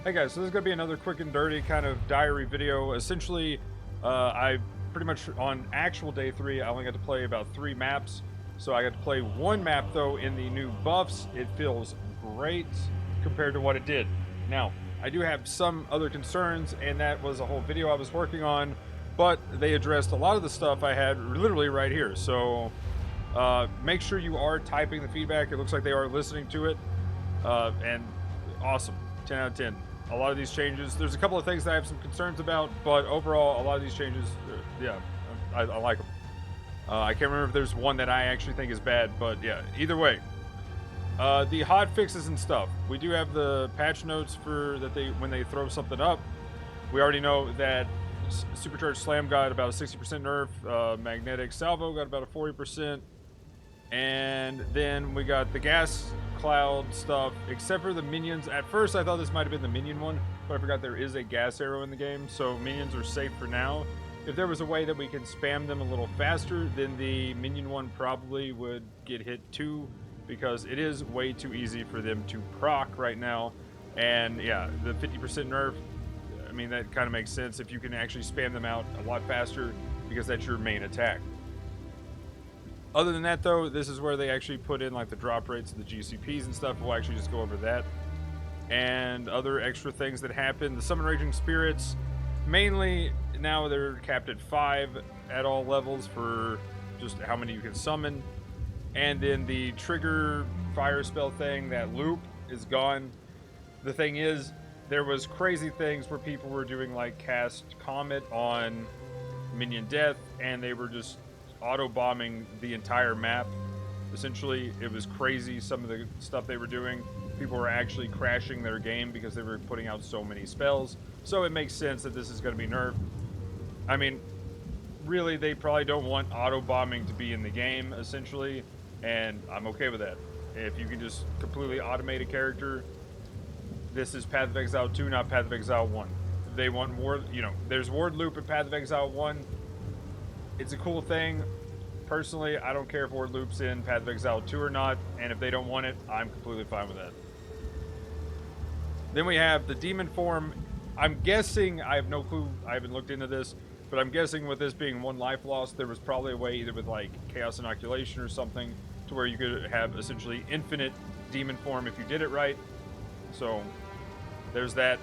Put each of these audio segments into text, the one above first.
Hey guys, so this is gonna be another quick and dirty kind of diary video. Essentially, I pretty much on actual day 3, I only got to play about 3 maps. So I got to play 1 map though in the new buffs. It feels great compared to what it did. Now, I do have some other concerns, and that was a whole video I was working on, but they addressed a lot of the stuff I had literally right here. So make sure you are typing the feedback. It looks like they are listening to it, and awesome, 10 out of 10. A lot of these changes, there's a couple of things that I have some concerns about, but overall, a lot of these changes, yeah, I like them. I can't remember if there's one that I actually think is bad, but yeah, either way. The hot fixes and stuff. We do have the patch notes for that when they throw something up. We already know that Supercharged Slam got about a 60% nerf, Magnetic Salvo got about a 40%, and then we got the gas cloud stuff, except for the minions. At first I thought this might have been the minion one, but I forgot there is a gas arrow in the game, so minions are safe for now. If there was a way that we can spam them a little faster, then the minion one probably would get hit too, because it is way too easy for them to proc right now. And yeah, the 50% nerf, I mean, that kind of makes sense if you can actually spam them out a lot faster, because that's your main attack. Other than that, though, this is where they actually put in like the drop rates of the GCPs and stuff. We'll actually just go over that. And other extra things that happen. The Summon Raging Spirits, mainly now they're capped at 5 at all levels for just how many you can summon. And then the trigger fire spell thing, that loop, is gone. The thing is, there was crazy things where people were doing like cast Comet on minion death, and they were just auto-bombing the entire map. Essentially, it was crazy, some of the stuff they were doing. People were actually crashing their game because they were putting out so many spells. So it makes sense that this is going to be nerfed. I mean, really, they probably don't want auto-bombing to be in the game, essentially, and I'm okay with that. If you can just completely automate a character, this is Path of Exile 2, not Path of Exile 1. They want more, you know, there's Ward Loop in Path of Exile 1. It's a cool thing. Personally, I don't care if Ward Loop's in Path of Exile 2 or not, and if they don't want it, I'm completely fine with that. Then we have the Demon Form. I'm guessing, I have no clue, I haven't looked into this, but I'm guessing with this being 1 life loss, there was probably a way either with like Chaos Inoculation or something to where you could have essentially infinite Demon Form if you did it right. So, there's that.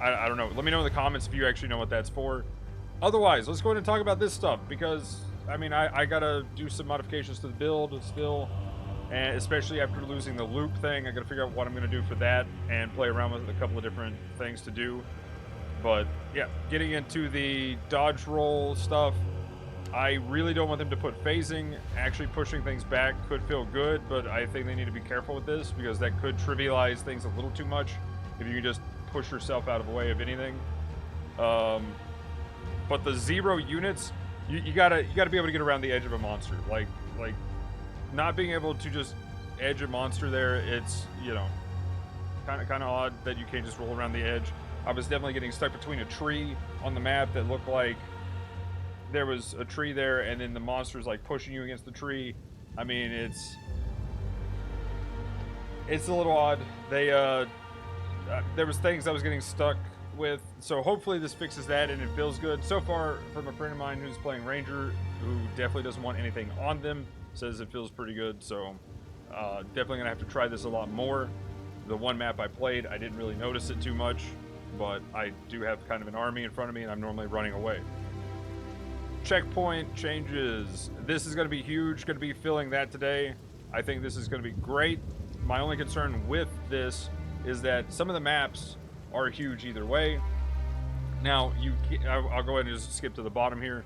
I don't know. Let me know in the comments if you actually know what that's for. Otherwise, let's go ahead and talk about this stuff, because, I mean, I gotta do some modifications to the build still, and especially after losing the loop thing, I gotta figure out what I'm gonna do for that, and play around with a couple of different things to do. But, yeah, getting into the dodge roll stuff, I really don't want them to put phasing. Actually pushing things back could feel good, but I think they need to be careful with this, because that could trivialize things a little too much if you can just push yourself out of the way of anything. But the 0 units, you gotta be able to get around the edge of a monster. Like not being able to just edge a monster there, it's, you know, kind of odd that you can't just roll around the edge. I was definitely getting stuck between a tree on the map that looked like there was a tree there, and then the monster's like pushing you against the tree. I mean, it's a little odd. They there was things I was getting stuck with, so hopefully this fixes that and it feels good. So far, from a friend of mine who's playing Ranger, who definitely doesn't want anything on them, says it feels pretty good. So definitely gonna have to try this a lot more. The 1 map I played, I didn't really notice it too much, but I do have kind of an army in front of me, and I'm normally running away. Checkpoint changes. This is going to be huge. Going to be filling that today. I think this is going to be great. My only concern with this is that some of the maps are huge either way. Now, I'll go ahead and just skip to the bottom here.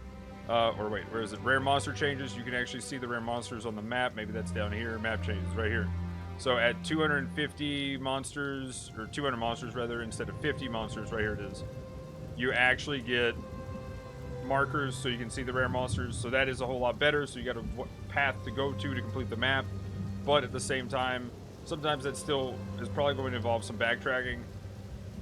Or wait, where is it? Rare monster changes. You can actually see the rare monsters on the map. Maybe that's down here. Map changes right here. So at 250 monsters, or 200 monsters rather, instead of 50 monsters, right here it is, you actually get markers so you can see the rare monsters. So that is a whole lot better. So you got a path to go to complete the map. But at the same time, sometimes that still is probably going to involve some backtracking.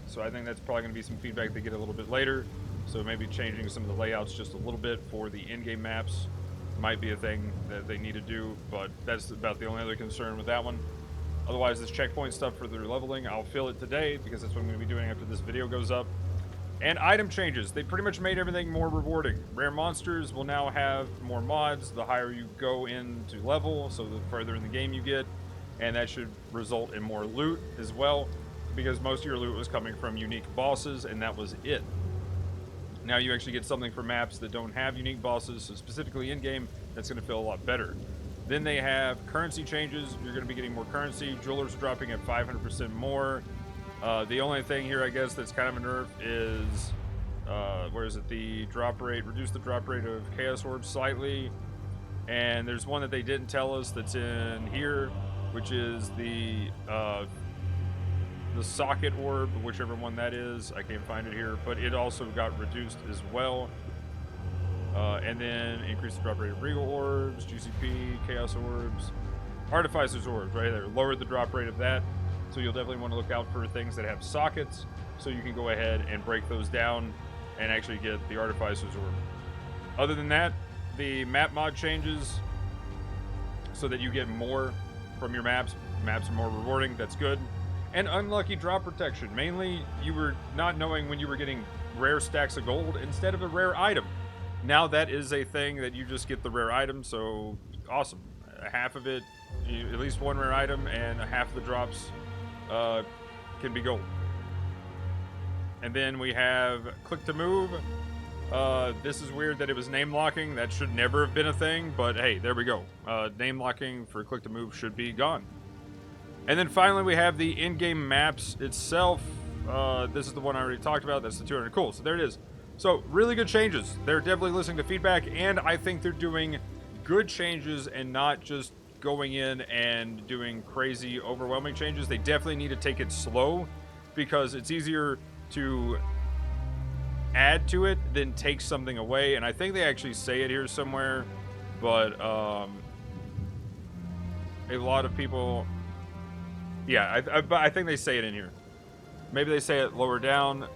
So I think that's probably going to be some feedback they get a little bit later. So maybe changing some of the layouts just a little bit for the in-game maps might be a thing that they need to do. But that's about the only other concern with that one. Otherwise, this checkpoint stuff for their leveling, I'll fill it today because that's what I'm going to be doing after this video goes up. And item changes. They pretty much made everything more rewarding. Rare monsters will now have more mods the higher you go into level, so the further in the game you get. And that should result in more loot as well, because most of your loot was coming from unique bosses, and that was it. Now you actually get something for maps that don't have unique bosses, so specifically in-game, that's going to feel a lot better. Then they have currency changes. You're going to be getting more currency. Jewelers dropping at 500% more. The only thing here, I guess, that's kind of a nerf is, where is it? The drop rate. Reduce the drop rate of Chaos Orbs slightly. And there's one that they didn't tell us that's in here, which is the socket orb, whichever one that is. I can't find it here, but it also got reduced as well. And then increase the drop rate of Regal Orbs, GCP, Chaos Orbs, Artificer's Orbs, right there. Lowered the drop rate of that. So you'll definitely want to look out for things that have sockets, so you can go ahead and break those down and actually get the Artificer's Orb. Other than that, the map mod changes so that you get more from your maps. Maps are more rewarding. That's good. And unlucky drop protection. Mainly, you were not knowing when you were getting rare stacks of gold instead of a rare item. Now that is a thing that you just get the rare item, so awesome. Half of it, at least one rare item, and half of the drops can be gold. And then we have click to move. This is weird that it was name locking. That should never have been a thing, but hey, there we go. Name locking for click to move should be gone. And then finally we have the in-game maps itself. This is the one I already talked about. That's the 200. Cool, so there it is. So really good changes. They're definitely listening to feedback, and I think they're doing good changes and not just going in and doing crazy, overwhelming changes. They definitely need to take it slow, because it's easier to add to it than take something away. And I think they actually say it here somewhere, but a lot of people, yeah, I think they say it in here. Maybe they say it lower down.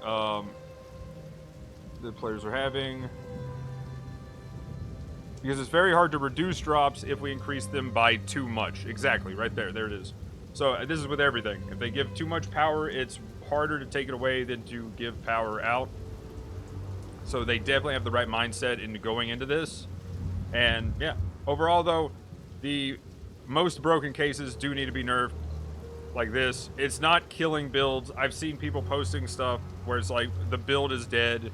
The players are having, because it's very hard to reduce drops if we increase them by too much. Exactly, right there. There it is. So this is with everything. If they give too much power, it's harder to take it away than to give power out. So they definitely have the right mindset into going into this. And yeah, overall though, the most broken cases do need to be nerfed. Like this, it's not killing builds. I've seen people posting stuff where it's like the build is dead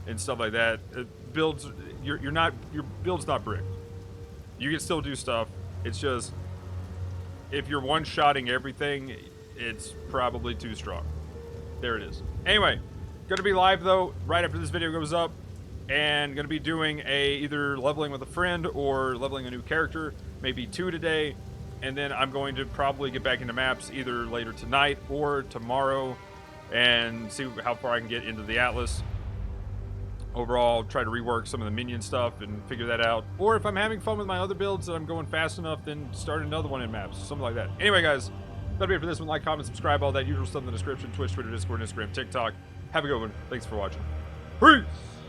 and stuff like that. Builds, your build's not bricked. You can still do stuff. It's just, if you're one-shotting everything, it's probably too strong. There it is. Anyway, gonna be live though right after this video goes up, and gonna be doing either leveling with a friend or leveling a new character, maybe 2 today, and then I'm going to probably get back into maps either later tonight or tomorrow and see how far I can get into the Atlas. Overall, try to rework some of the minion stuff and figure that out. Or if I'm having fun with my other builds and I'm going fast enough, then start another one in maps. Something like that. Anyway, guys, that'll be it for this one. Like, comment, subscribe, all that usual stuff in the description. Twitch, Twitter, Discord, Instagram, TikTok. Have a good one. Thanks for watching. Peace!